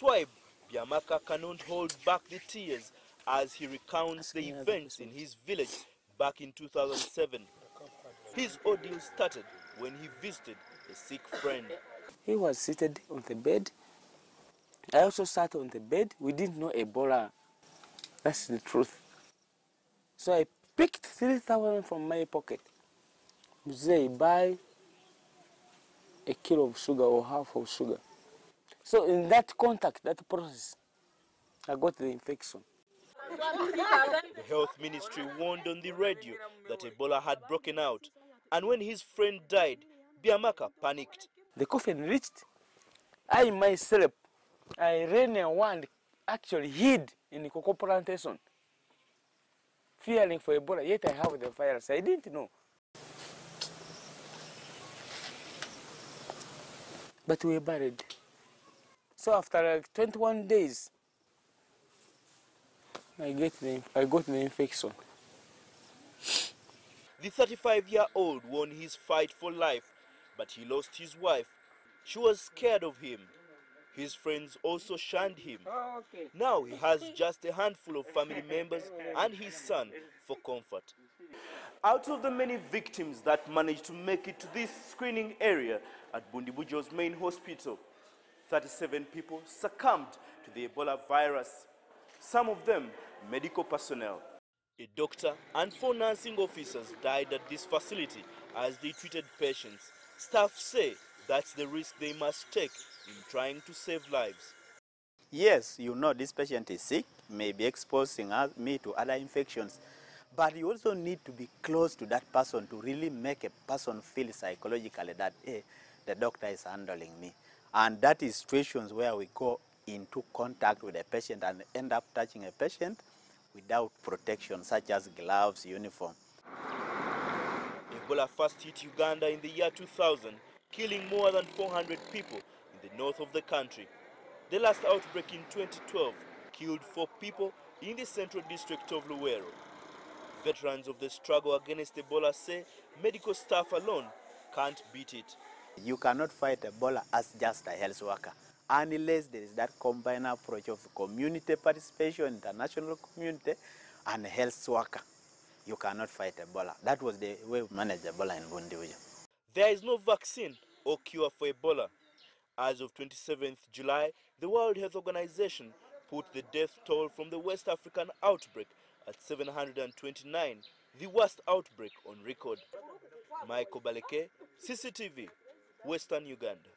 Swipe, Biamaka cannot hold back the tears as he recounts the events in his village back in 2007. His ordeal started when he visited a sick friend. He was seated on the bed. I also sat on the bed. We didn't know Ebola. That's the truth. So I picked 3,000 from my pocket. Say, buy a kilo of sugar or half of sugar. So in that contact, that process, I got the infection. The health ministry warned on the radio that Ebola had broken out, and when his friend died, Biamaka panicked. The coffin reached. I myself, I ran and actually hid in the cocoa plantation, fearing for Ebola, yet I have the virus. I didn't know. But we were buried. So after like 21 days, I got the infection. The 35-year-old won his fight for life, but he lost his wife. She was scared of him. His friends also shunned him. Now he has just a handful of family members and his son for comfort. Out of the many victims that managed to make it to this screening area at Bundibugyo's main hospital, 37 people succumbed to the Ebola virus. Some of them medical personnel. A doctor and 4 nursing officers died at this facility as they treated patients. Staff say that's the risk they must take in trying to save lives. Yes, you know this patient is sick, may be exposing me to other infections, but you also need to be close to that person to really make a person feel psychologically that, hey, the doctor is handling me. And that is situations where we go into contact with a patient and end up touching a patient without protection, such as gloves, uniform. Ebola first hit Uganda in the year 2000, killing more than 400 people in the north of the country. The last outbreak in 2012 killed 4 people in the central district of Luwero. Veterans of the struggle against Ebola say medical staff alone can't beat it. You cannot fight Ebola as just a health worker unless there is that combined approach of community participation, international community, and health worker. You cannot fight Ebola. That was the way we managed Ebola in Bundibugyo. There is no vaccine or cure for Ebola. As of 27th July, the World Health Organization put the death toll from the West African outbreak at 729, the worst outbreak on record. Baleke, CCTV, Western Uganda.